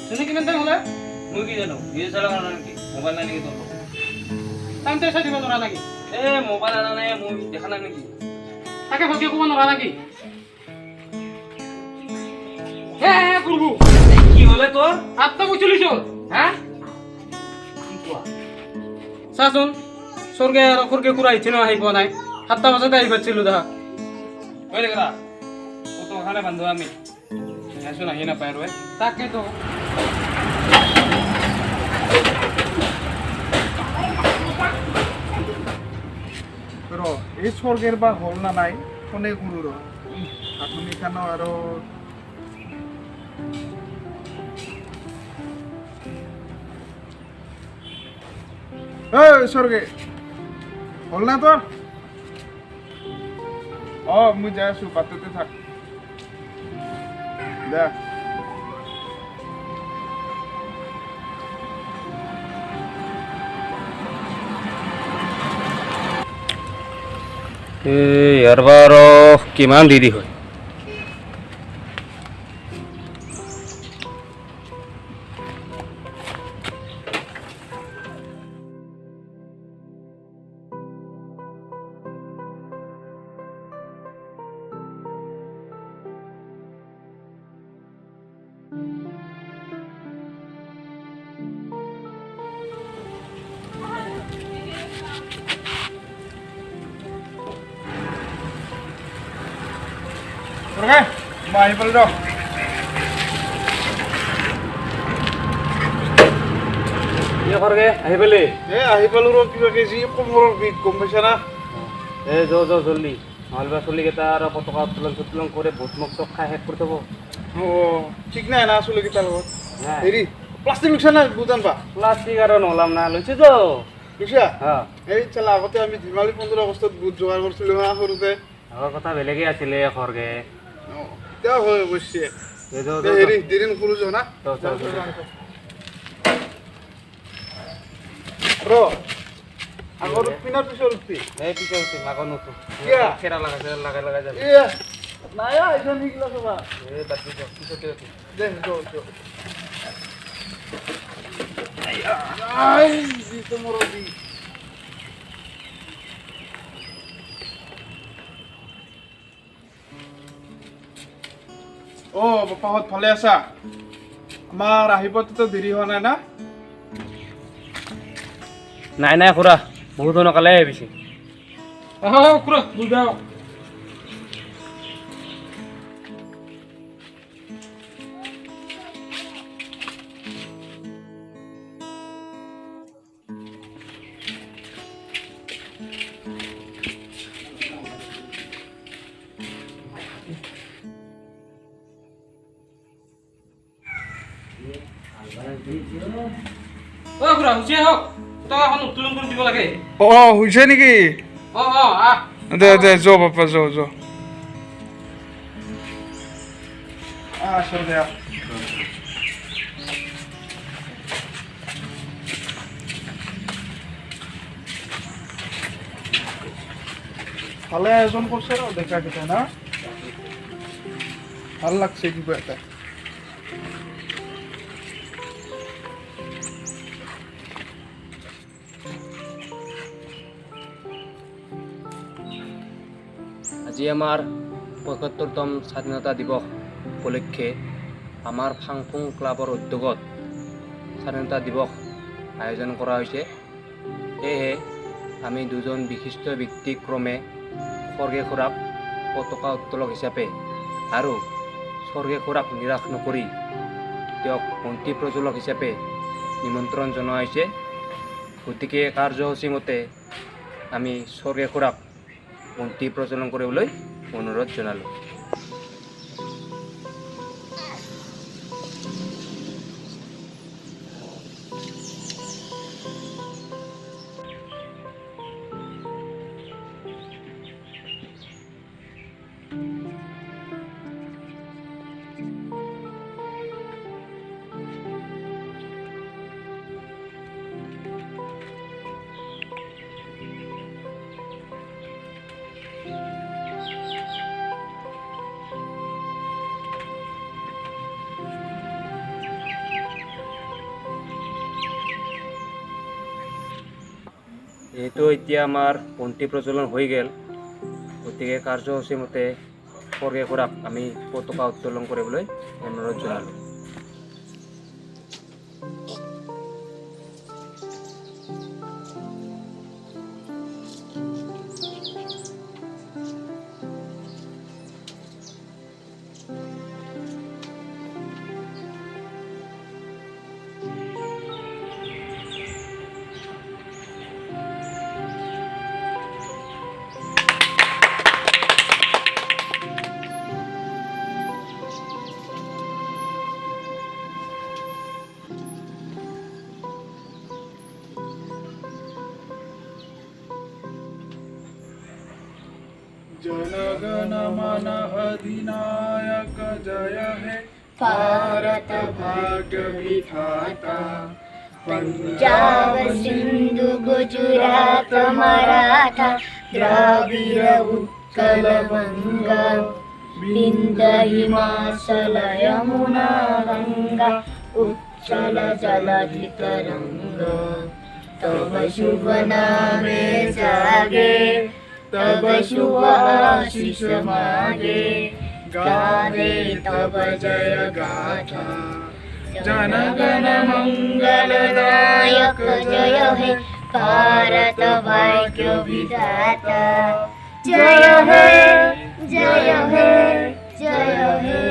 তুমি কিমান টাইম হ'লে মই কি জানো নিজে চলা কাৰণে নেকি মোবাইল নাই নেকি তোৰ টাইমটো চাই দিব নোৱাৰা নেকি মোবাইল আনা নাই মই দেখা নাই নেকি তাকে ভালকে ক'ব নোৱাৰা নেকি হে গুৰু কি হ'লে তোৰ আত্মা মই চলিছো হা কি কোৱা চাচোন স্বৰ্গে আৰু সৰ্গে কুৰা আহিছে ন আহি পোৱা নাই 7টা বজাতে আহি পাইছিলো দা হৈ দেখা কত খালে বান্ধো আমি এসো নাহি নাপায় আৰু তাকেতো এই স্বর্গের বা হল না নাই কোনে গুরুর এখন এখানে আরো স্বর্গে হল না তোর মুই যাই আছো বাটতে থাক দেখ ইয়াৰ বাৰু কিমান দেৰি হয় স্বৰ্গে মই আহি পালো ৰ আহি পেলি আহি পালো ৰ কিবা কেজি কোমৰৰ বিষ গম পাইছা না জলদি নহ'লে বা চলিকেইটা আৰু পতকা উত্তোলন কৰি বুট মুখ চব খাই শেষ কৰি থ'ব ঠিক নাই না চুলি কেইটাৰ লগত হেৰি প্লাষ্টিক লৈছা না বুজান পা প্লাষ্টিক আৰু নলাম না লৈছোঁ তো বুজিছা এই চালা আগতে আমি ধেমালি 15 আগষ্টত বুট যোগাৰ কৰিছিলোঁ হা সৰুতে আগৰ কথা বেলেগেই আছিলে খৰগে এতিয়া হয় অৱশ্যে হেৰি দেৰি নকৰোঁ যোৱা না ৰ আগৰ পিনাৰ পিছৰ উঠি এই পিছে উঠিম আগৰ নুঠো খেৰা লগাই যাম নাই এইখন শিকিলা চবা এই তাত পিছতে উঠিম দে আই দিছে মোৰ দি বাপাহঁত ভালে আছা আমাৰ আহিবতো দেৰি হোৱা নাই না নাই খুৰা বহুত সোনকালে আহিছে খুৰা বুজাও খুৰা হৈছে হওক তই এখন উত্তোলন কৰি দিব লাগে হৈছে নেকি আহ দে যো বাপা যো দে ভালে আয়োজন করছে না দেখা কেটে না ভাল লাগছে কিবা এটা আজি আমাৰ ৭৫তম স্বাধীনতা দিৱস উপলক্ষে আমাৰ ফাংফুং ক্লাবৰ উদ্যোগত স্বাধীনতা দিৱস আয়োজন কৰা হৈছে সেয়েহে আমি দুজন বিশিষ্ট ব্যক্তি ক্ৰমে স্বৰ্গে খুৰাক পতাকা উত্তোলক হিচাপে আৰু স্বৰ্গে খুৰাক নিৰাশ নকৰি তেওঁক বন্তি প্ৰজ্বলক হিচাপে নিমন্ত্ৰণ জনোৱা হৈছে গতিকে কাৰ্যসূচী মতে আমি স্বৰ্গে খুৰাক বন্তি প্ৰজ্বলন কৰিবলৈ অনুৰোধ জনালোঁ যিহেতু এতিয়া আমাৰ বন্তি প্ৰজ্বলন হৈ গ'ল, গতিকে কাৰ্যসূচী মতে খৰগে খুৰাক আমি পতাকা উত্তোলন কৰিবলৈ অনুৰোধ জনালোঁ। जनगण मन अधिनायक जय हे भारत भाग्य विधाता। पंजाब सिंधु गुजरात मराठा द्राविड़ उत्कल बंगा विंध्य हिमाचल यमुना गंगा उच्चल जलधि तरंगा। तब शुभ नामे जागे तब शुभ आशीष मागे गावे तब जय गाथा। जनगण मंगलदायक जय हे भारत भाग्य विधाता। जय हे जय हे जय हे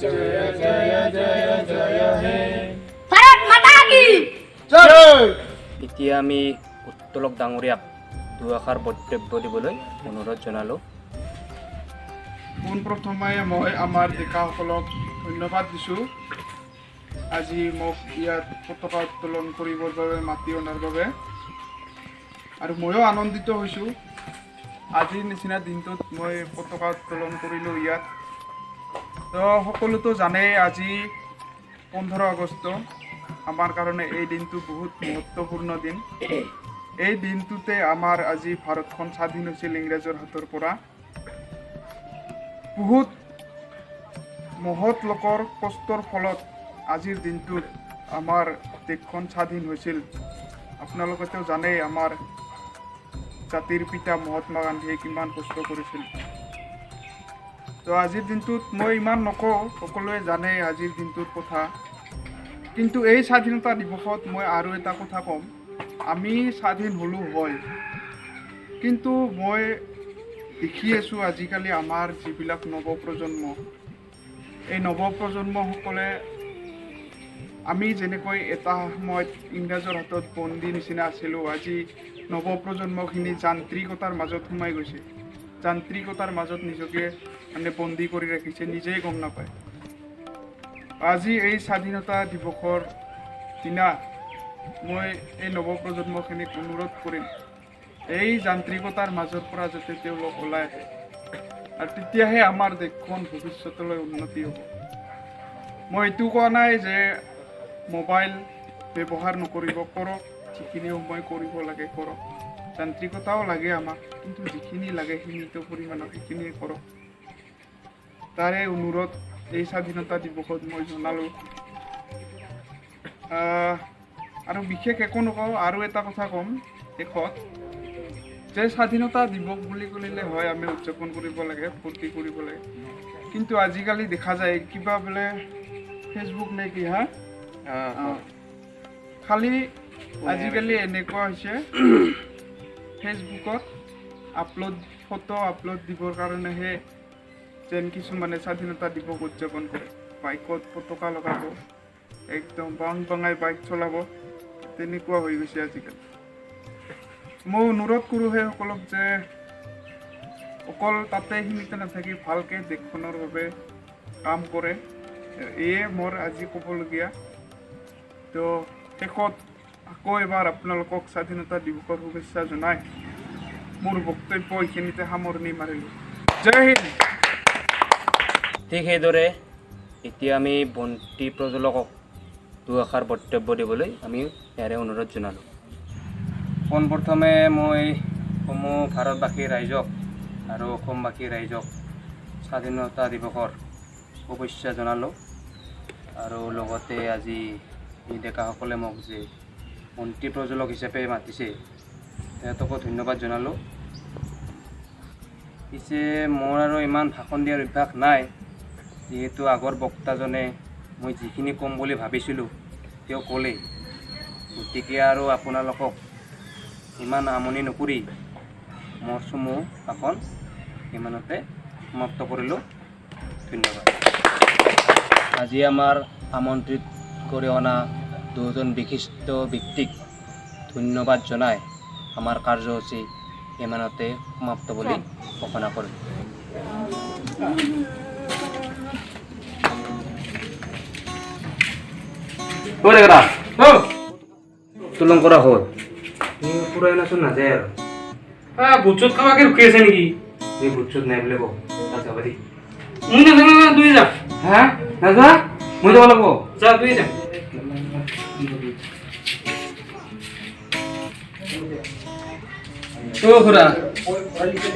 जय जय जय जय हे भारत माता की जय। এতিয়া আমি উত্তোলক ডাঙৰীয়াক দুআষাৰ বক্তব্য দিবলৈ অনুৰোধ জনালোঁ। পোনপ্ৰথমে মই আমাৰ ডেকাসকলক ধন্যবাদ দিছোঁ আজি মোক ইয়াত পতাকা উত্তোলন কৰিবৰ বাবে মাতি অনাৰ বাবে। আৰু ময়ো আনন্দিত হৈছোঁ আজিৰ নিচিনা দিনটোত মই পতাকা উত্তোলন কৰিলোঁ ইয়াত। তো সকলোতো জানেই আজি 15 আগষ্ট আমাৰ কাৰণে এই দিনটো বহুত মহত্বপূৰ্ণ দিন। এই দিনটোতে আমাৰ আজি ভাৰতখন স্বাধীন হৈছিল ইংৰাজৰ হাতৰ পৰা। বহুত মহৎ লোকৰ কষ্টৰ ফলত আজিৰ দিনটোত আমাৰ দেশখন স্বাধীন হৈছিল। আপোনালোকেতো জানেই আমাৰ জাতিৰ পিতা মহাত্মা গান্ধীয়ে কিমান কষ্ট কৰিছিল। তো আজিৰ দিনটোত মই ইমান নকওঁ, সকলোৱে জানে আজিৰ দিনটোৰ কথা। কিন্তু এই স্বাধীনতা দিৱসত মই আৰু এটা কথা ক'ম। আমি স্বাধীন হ'লোঁ হয়, কিন্তু মই দেখি আছোঁ আজিকালি আমাৰ যিবিলাক নৱপ্ৰজন্ম, এই নৱপ্ৰজন্মসকলে আমি যেনেকৈ এটা সময়ত ইংৰাজৰ হাতত বন্দী নিচিনা আছিলোঁ, আজি নৱপ্ৰজন্মখিনি যান্ত্ৰিকতাৰ মাজত সোমাই গৈছে। যান্ত্ৰিকতাৰ মাজত নিজকে মানে বন্দী কৰি ৰাখিছে, নিজেই গম নাপায়। আজি এই স্বাধীনতা দিৱসৰ দিনা মই এই নৱপ্ৰজন্মখিনিক অনুৰোধ কৰিম এই যান্ত্ৰিকতাৰ মাজৰ পৰা যাতে তেওঁলোক ওলাই আহে, আৰু তেতিয়াহে আমাৰ দেশখন ভৱিষ্যতলৈ উন্নতি হ'ব। মই এইটো কোৱা নাই যে মোবাইল ব্যৱহাৰ নকৰিব, কৰক, যিখিনি সময় কৰিব লাগে কৰক। যান্ত্ৰিকতাও লাগে আমাক, কিন্তু যিখিনি লাগে সীমিত পৰিমাণৰ সেইখিনিয়ে কৰক। তাৰে অনুৰোধ এই স্বাধীনতা দিৱসত মই জনালোঁ। আৰু বিশেষ একো নকওঁ, আৰু এটা কথা ক'ম শেষত, যে স্বাধীনতা দিৱস বুলি ক'লে হয় আমি উদযাপন কৰিব লাগে, ফূৰ্তি কৰিব লাগে। কিন্তু আজিকালি দেখা যায় কিবা বোলে ফেচবুক নে কি খালি আজিকালি এনেকুৱা হৈছে ফেচবুকত ফটো আপলোড দিবৰ কাৰণেহে যেন কিছুমানে স্বাধীনতা দিৱস উদযাপন কৰে। বাইকত পতাকা লগাব, একদম বাং বাঙাই বাইক চলাব, তেনেকুৱা হৈ গৈছে আজিকালি। মই অনুৰোধ কৰোঁ সেইসকলক যে অকল তাতে সীমিত নাথাকি ভালকৈ দেশখনৰ বাবে কাম কৰে। এয়ে মোৰ আজি ক'বলগীয়া। তো শেষত আকৌ এবাৰ আপোনালোকক স্বাধীনতা দিৱসৰ শুভেচ্ছা জনাই মোৰ বক্তব্য এইখিনিতে সামৰণি মাৰিলোঁ। জয় হিন্দ। ঠিক সেইদৰে এতিয়া আমি বন্তি প্ৰজ্বলকক দুআষাৰ বক্তব্য দিবলৈ আমি ইয়াৰে অনুৰোধ জনালোঁ। পোনপ্ৰথমে মই সমূহ ভাৰতবাসী ৰাইজক আৰু অসমবাসী ৰাইজক স্বাধীনতা দিৱসৰ শুভেচ্ছা জনালোঁ। আৰু লগতে আজি এই ডেকাসকলে মোক যে বন্তি প্ৰজ্বলক হিচাপে মাতিছে, সিহঁতকো ধন্যবাদ জনালোঁ। পিছে মোৰ আৰু ইমান ভাষণ দিয়াৰ অভ্যাস নাই, যিহেতু আগৰ বক্তাজনে মই যিখিনি ক'ম বুলি ভাবিছিলোঁ তেওঁ ক'লেই, গতিকে আৰু আপোনালোকক ইমান আমনি নকৰি মোৰ চমু ভাষণ ইমানতে সমাপ্ত কৰিলোঁ। ধন্যবাদ। আজি আমাৰ আমন্ত্ৰিত কৰি অনা দুজন বিশিষ্ট ব্যক্তিক ধন্যবাদ জনাই আমাৰ কাৰ্যসূচী ইমানতে সমাপ্ত বুলি ঘোষণা কৰিম। তুলং কৰা হ'ল, পুৰাই নাচোন নাযায় আৰু বুটচুত খাবাকে ৰখি আছে নেকি? এই বুটচুত নাই বুলি কওঁ, তাত যাবা দেই। মই নাযাওঁ, তুই যা। হা নাযা, মই যাব লাগিব। যা, তুই যা। খুৰা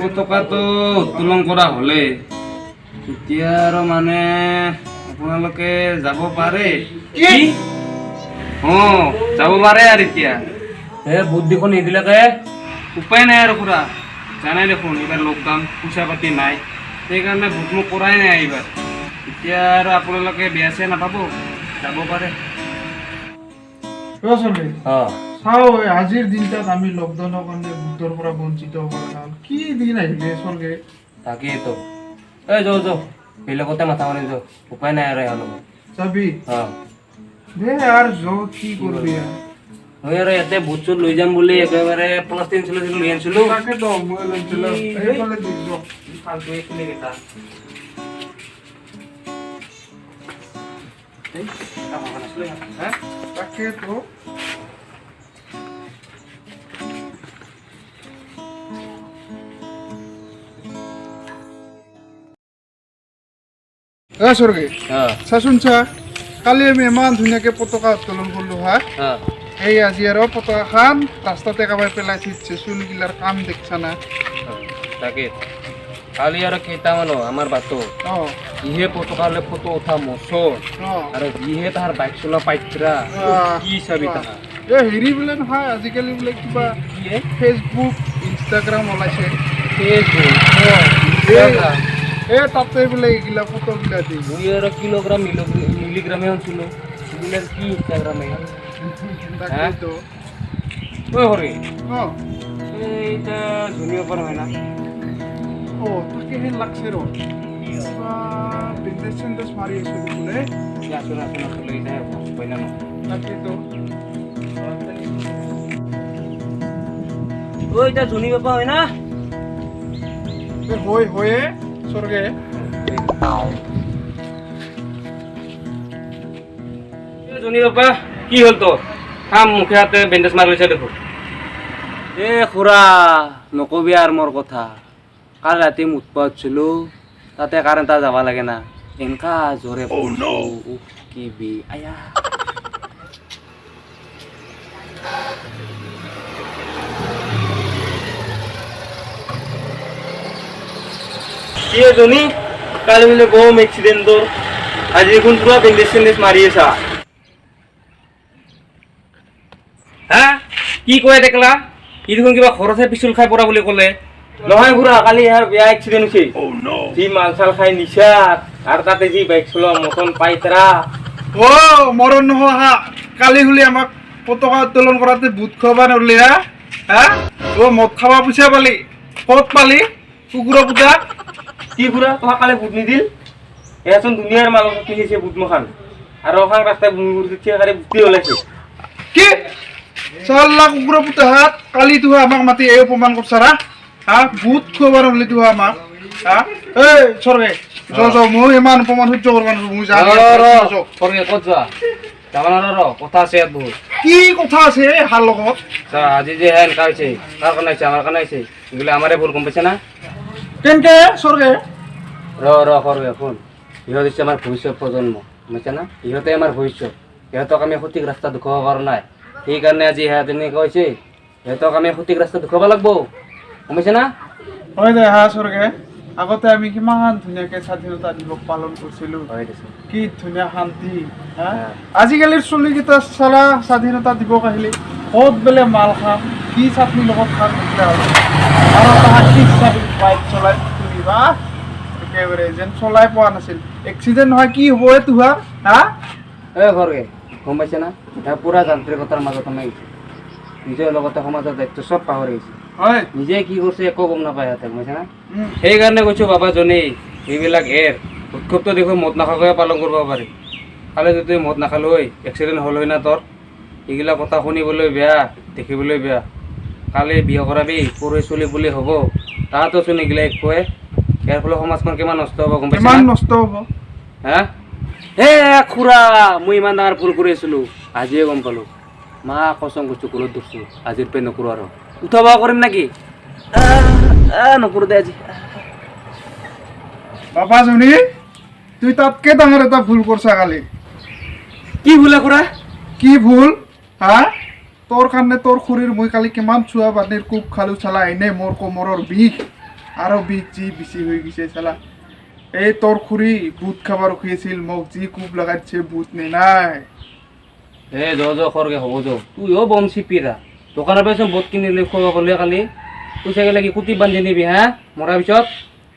পতাকাটো উত্তোলন কৰা হ'লে এতিয়া আৰু মানে আপোনালোকে যাব পাৰে। কি? যাব পাৰে আৰু এতিয়া বুদ্ধিখন নিদিলেকে উপায় নাই আৰু খুৰা, জানাই দেখোন এইবাৰ লকডাউন, পইচা পাতি নাই, সেইকাৰণে ভোট মোক কৰাই নাই এইবাৰ। এতিয়া আৰু আপোনালোকে বেয়া চেয়া নাপাব, যাব পাৰে। চাও আজিৰ দিনটাত আমি লকডাউনৰ কাৰণে বুদ্ধৰ পৰা বঞ্চিত হ'ব লগা হ'ল। কি দিন আহিলে স্বৰ্গে। তাকেইতো এই যাওঁ বেলেগতে মাথা মাৰি যাওঁ, উপায় নাই আৰু এওঁ যাবি দে আৰু কি কৰবি মই আৰু ইয়াতে বুট চুট লৈ যাম বুলি একেবাৰে পলিথিন চলিথিন লৈ আনিছিলোঁ। তাকেতো মই লৈছিলোঁ এইফালে দিছো তাকেতো স্বৰ্গে চাচোন চা, কালি আমি ইমান ধুনীয়াকে পতাকা উত্তোলন কৰিলো হা। এই আজি আৰু পতাকাখন ৰাস্তাতে কাবাই পেলাই থৈছে, চুলগিলাৰ কাম দেখছা না। তাকে কালি আৰু কেইটামানো আমাৰ বাটো যিহে পতাকালে ফটো উঠা মচৰ আৰু যিহে তাৰ বাইক চলোৱা পাইত্ৰা কি চাবি তাহা। এই হেৰি বোলে নহয় আজিকালি বোলে কিবা ফেচবুক ইনষ্টাগ্ৰাম ওলাইছে, তাতে বোলে এইগিলা ফটোগিলা দি মই আৰু কিলোগ্ৰাম মিলিগ্ৰামে আনিছিলোঁ, এইবিলাক কি ইনষ্টাগ্ৰামে। তাকেতো হৰি এইটা ধুনীয়া পৰা হয় না। তাকেহে লাগছে ৰ বিন্দেজ চেন্দেজ মাৰি আছো বোলে। তাকেতো এতিয়া জুনি বাপা হয় না হয়ে স্বৰ্গে। জুনি বাপা কি হ'ল তোৰ? কাম মুখে হাতে বেণ্ডেজ মাৰি লৈছে দেখোন। খুৰা নকবি আৰু মোৰ কথা, কাল ৰাতি মুতপা উঠিছিলোঁ, তাতে কাৰেণ্ট যাব লাগে না, এনেকা জোৰে কি বি আয়া। কি জনী কালি বোলে বম এক্সিডেণ্টৰ, আজি দেখোন পুৰা বেণ্ডেজ চেণ্ডেজ মাৰি আছা। হা কি কয় দেখলা? ই দেখোন কিবা ঘৰতহে পিছল খাই পৰা বুলি ক'লে। নহয় খুৰা, কালি ইয়াৰ বেয়া এক্সিডেণ্ট হৈছে। যি মাল চাল খাই নিচা আৰু তাতে যি বাইক চলোৱা মতন পাইতৰা। মৰণ নহয় হা, কালি হলি আমাক পতাকা উত্তোলন কৰাতে বুট খুৱাবা নৰলি হা। মদ খাবা পইচা পালি, ক'ত পালি কুকুৰা পূজা? কি খুৰা তোমাক কালি বুট নিদিল? এয়াচোন দুনিয়াৰ মাল কিনিছে বুট মখান, আৰু অখান ৰাস্তাই বুটি ওলাইছে। কি চাল্লা কুকুৰা পুতা হাত কালি তুহা আমাক মাতি এই অপমান কৰছাৰা হা, বুট খুৱাবা নৰলি তুহা আমাক হা। এই স্বৰ্গে মই ইমান অপমান সহ্য কৰবা নৰো, মই যাওঁ। ক'ত যোৱা? যাবা নোৱাৰা, কথা আছে ইয়াত বহুত। কি কথা আছে হাৰ লগত? আজি যে এনেকা হৈছে, কাৰ কাৰণে হৈছে? আমাৰ কাৰণে হৈছে। এইগুলো আমাৰে ভুল, গম পাইছে না? কেনকে স্বৰ্গে? সৰগে শুন, ইহঁত হৈছে আমাৰ ভৱিষ্যত প্ৰজন্ম, বুজিছে না? ইহঁতে আমাৰ ভৱিষ্যত, ইহঁতক আমি সঠিক ৰাস্তা দেখুৱাব পৰা নাই, সেইকাৰণে আজি সিহঁত এনেকুৱা হৈছে। সিহঁতক আমি সঠিক ৰাস্তা দেখুৱাব লাগিব, গম পাইছে না? হয় দে হা স্বৰ্গে, আগতে আমি কিমান ধুনীয়াকে স্বাধীনতা দিৱস পালন কৰিছিলোঁ, কি ধুনীয়া শান্তি। আজিকালিৰ চলিকেইটা চালা স্বাধীনতা দিৱস আহিলে ক'ত বোলে মাল খাম, কি চাটনি লগত খাম নিচিনা হ'ল আৰু তাহাক কি চাবি বাইক চলাই ফুৰিবা একেবাৰে যেন চলাই পোৱা নাছিল এক্সিডেণ্ট নহয় কি হ'ব তোহাৰ হা এই ঘৰকে গম পাইছে না এটা পূৰা যান্ত্ৰিকতাৰ মাজত সোমাই গৈছে নিজৰ লগতে সমাজৰ দায়িত্ব চব পাহৰি গৈছে হয় নিজে কি কৰিছে একো গম নাপায় সিহঁতে গম পাইছে না সেইকাৰণে কৈছোঁ বাবাজনী এইবিলাক উৎসৱটো দেখোন মদ নাখাকৈ পালন কৰিব পাৰি কালি যদি মদ নাখালো হয় এক্সিডেণ্ট হ'ল হয় না তোৰ এইগিলা কথা শুনিবলৈ বেয়া দেখিবলৈ বেয়া কালি বিয়া কৰাবি পৰহি চলি বুলি হ'ব তাহাঁতো চোন এইগিলা একোৱে ইয়াৰ ফলত সমাজখন কিমান নষ্ট হ'ব গম পাইছে কিমান না? নষ্ট হ'ব হা হে খুৰা মই ইমান ডাঙৰ ভুল কৰি আছিলোঁ আজিয়ে গম পালোঁ মা কচম কৈছোঁ কুলত ধৰছোঁ আজিৰ পৰা নকৰোঁ আৰু উঠা বহা কৰিম নেকি নকৰোঁ দে আজি বাবাজনী তুই তাতকে ডাঙৰ এটা ভুল কৰছা কালি কি ভুলে খুৰা কি ভুল হা তোৰ কাৰণে তোৰ খুৰীৰ মই কালি কিমান চুৱা পানীৰ কোব খালো চালা এনে মোৰ কোমৰৰ বিষ আৰু বিষ যি বেছি হৈ গৈছে চালা এই তোৰ খুৰী বুট খাব ৰখি মোক যি কোব লগাইছে বুট নে নাই হে খৰকে হ'ব তুইও বম চিপিৰা দোকানৰ পৰা চোন বুট কিনিলে খোৱা ক'লে কালি পইচা গেলে কি কুটি বান্ধি নিবি হা মৰাৰ পিছত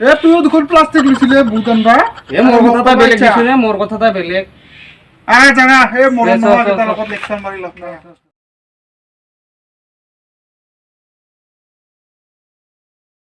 এ তুইও দেখোন প্লাষ্টিক লৈছিলে বুট আনবা মোৰ কথা এটা বেলেগ দিছোঁ নে মোৰ কথা এটা বেলেগ আহ জানা এই মৰম দে, চ, চ, নোহোৱা চ। লগত লেকচাৰ মাৰি লাভ নাই